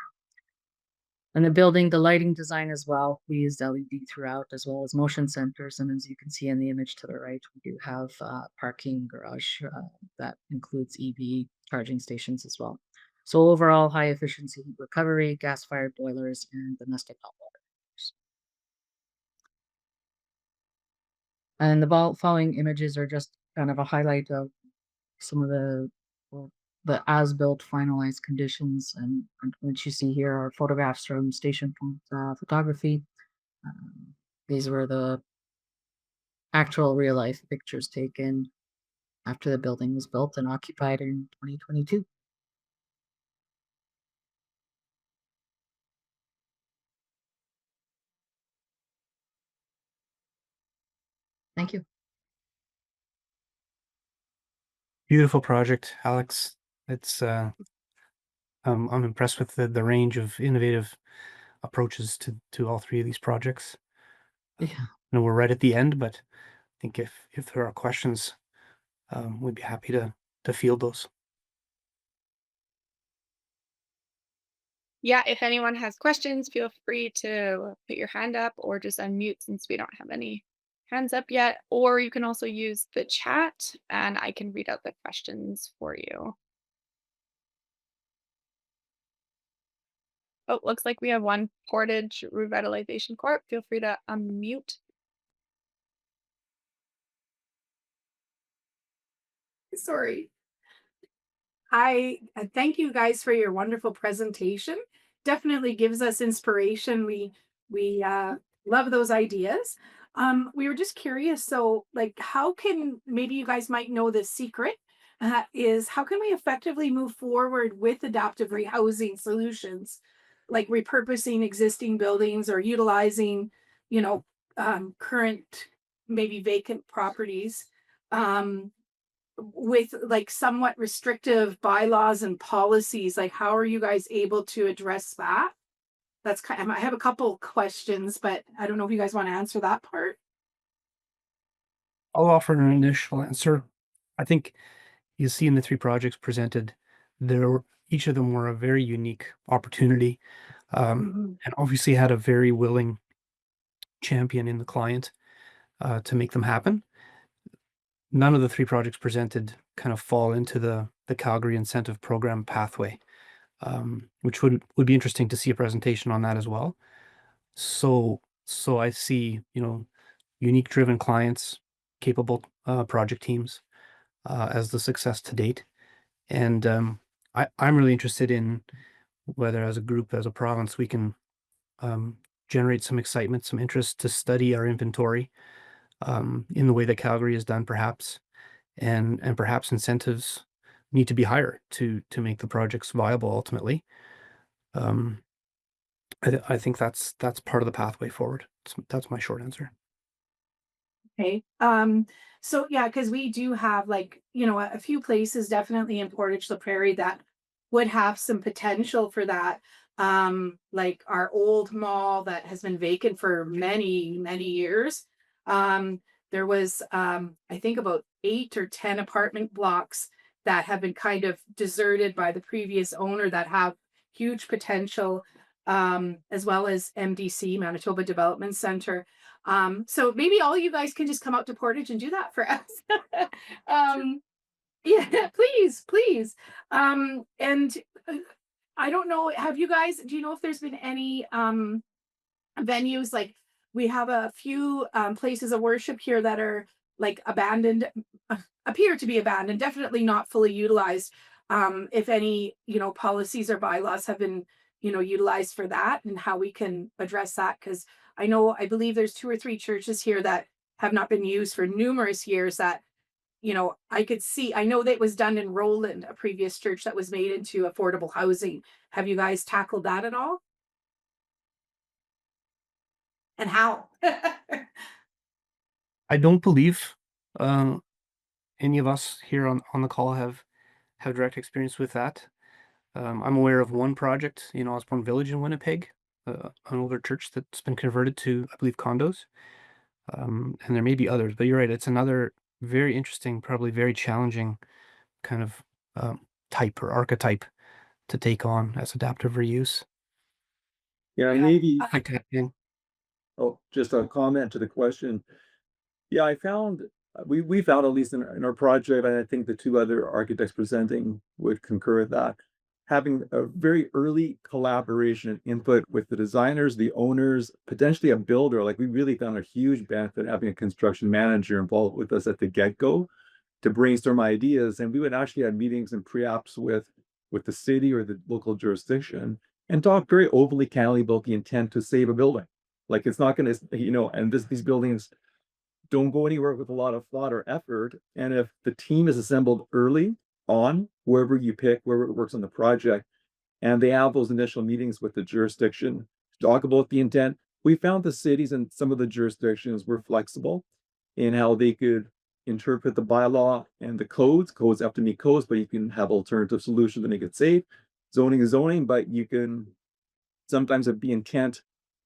In the building, the lighting design as well, we used LED throughout, as well as motion sensors. And as you can see in the image to the right, we do have parking garage that includes EV charging stations as well. So overall, high efficiency recovery, gas-fired boilers, and domestic hot water heaters. And the following images are just kind of a highlight of some of the as-built finalized conditions, and what you see here are photographs from station photography. These were the actual real-life pictures taken after the building was built and occupied in 2022. Thank you. Beautiful project, Alex. It's I'm impressed with the range of innovative approaches to all three of these projects. Yeah. I know we're right at the end, but I think if there are questions, we'd be happy to field those. Yeah, if anyone has questions, feel free to put your hand up or just unmute since we don't have any hands up yet. Or you can also use the chat and I can read out the questions for you. Oh, looks like we have one. Portage Revitalization Corp. Feel free to unmute. Sorry. I thank you guys for your wonderful presentation. Definitely gives us inspiration. We love those ideas. We were just curious. So, like, how can maybe you guys might know the secret is how can we effectively move forward with adaptive rehousing solutions, like repurposing existing buildings or utilizing, current maybe vacant properties. With like somewhat restrictive bylaws and policies, like how are you guys able to address that? That's kind of, I have a couple questions, but I don't know if you guys want to answer that part. I'll offer an initial answer. I think you see in the three projects presented, each of them were a very unique opportunity, and obviously had a very willing champion in the client to make them happen. None of the three projects presented kind of fall into the Calgary incentive program pathway, which would be interesting to see a presentation on that as well. So I see, unique driven clients, capable project teams as the success to date. And I'm really interested in whether as a group, as a province, we can generate some excitement, some interest to study our inventory in the way that Calgary has done, perhaps, and perhaps incentives need to be higher to make the projects viable ultimately. I think that's part of the pathway forward. That's my short answer. Okay. So yeah, because we do have like, a few places definitely in Portage la Prairie that would have some potential for that. Like our old mall that has been vacant for many, many years. There was I think about 8 or 10 apartment blocks that have been kind of deserted by the previous owner that have huge potential, as well as MDC, Manitoba Development Center. So maybe all you guys can just come out to Portage and do that for us. Yeah, please, please. And I don't know, do you know if there's been any venues? Like we have a few places of worship here that are like abandoned, appear to be abandoned, definitely not fully utilized. If any, policies or bylaws have been, utilized for that, and how we can address that. Because I believe there's 2 or 3 churches here that have not been used for numerous years that, I know that was done in Roland, a previous church that was made into affordable housing. Have you guys tackled that at all? And how? I don't believe any of us here on the call have direct experience with that. I'm aware of one project in Osborne Village in Winnipeg, an older church that's been converted to, I believe, condos. And there may be others, but you're right. It's another very interesting, probably very challenging kind of type or archetype to take on as adaptive reuse. Yeah, Yeah. maybe, Like Tat-Liang. just a comment to the question. Yeah, I found, we found, at least in our project, and I think the 2 other architects presenting would concur with that, having a very early collaboration and input with the designers, the owners, potentially a builder. Like we really found a huge benefit having a construction manager involved with us at the get-go to brainstorm ideas. And we would actually have meetings and pre-apps with the city or the local jurisdiction and talk very openly, candidly about the intent to save a building. Like it's not going to, and these buildings don't go anywhere with a lot of thought or effort. And if the team is assembled early on, wherever you pick, wherever it works on the project, and they have those initial meetings with the jurisdiction to talk about the intent, we found the cities and some of the jurisdictions were flexible in how they could interpret the bylaw and the codes. Codes have to meet codes, but you can have alternative solutions to make it safe. Zoning is zoning, but you can sometimes, if the intent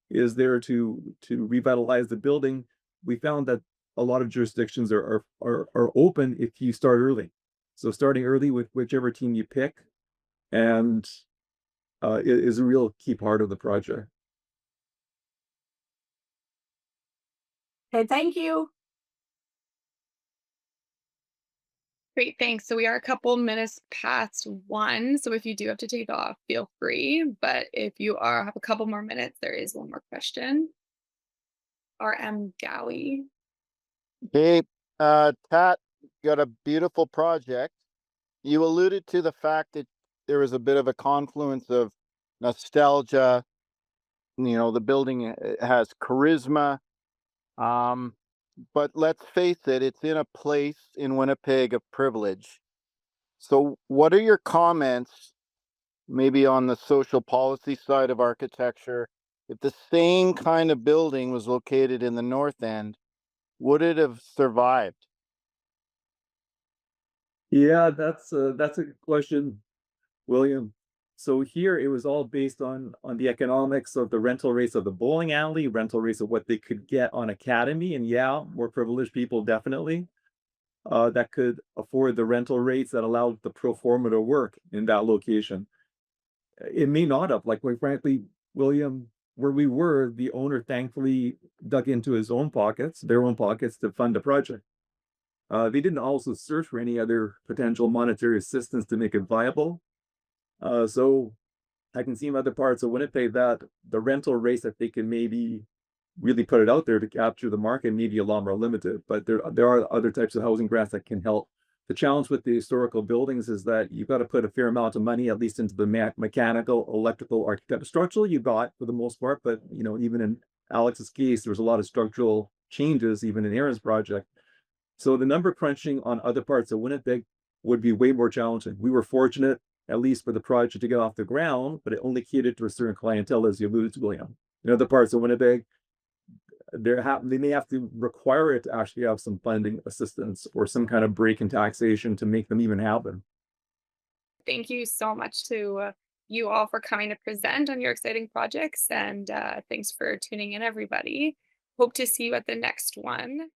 is there to revitalize the building, we found that a lot of jurisdictions are open if you start early. So starting early with whichever team you pick, and is a real key part of the project. Okay, thank you. Great, thanks. So we are a couple minutes past 1. So if you do have to take off, feel free. But if you have a couple more minutes, there is one more question. RM Gowie. Gabe, Tat, got a beautiful project. You alluded to the fact that there was a bit of a confluence of nostalgia. The building has charisma. But let's face it, it's in a place in Winnipeg of privilege. So what are your comments, maybe on the social policy side of architecture? If the same kind of building was located in the North End, would it have survived? Yeah, that's a good question, William. So here it was all based on the economics of the rental rates of the bowling alley, rental rates of what they could get on Academy, and yeah, more privileged people definitely that could afford the rental rates that allowed the pro forma to work in that location. It may not have, like, quite frankly, William, where we were, the owner thankfully dug into their own pockets to fund the project. They didn't also search for any other potential monetary assistance to make it viable. So I can see in other parts of Winnipeg that the rental rates that they can maybe really put it out there to capture the market, maybe a lot more limited. But there are other types of housing grants that can help. The challenge with the historical buildings is that you've got to put a fair amount of money, at least into the mechanical, electrical, architectural. Structural, you got for the most part, but even in Alex's case, there was a lot of structural changes, even in Aaron's project. So the number crunching on other parts of Winnipeg would be way more challenging. We were fortunate, at least for the project, to get off the ground, but it only catered to a certain clientele, as you alluded to, William. In other parts of Winnipeg, they may have to require it to actually have some funding assistance or some kind of break in taxation to make them even happen. Thank you so much to you all for coming to present on your exciting projects, and thanks for tuning in, everybody. Hope to see you at the next one.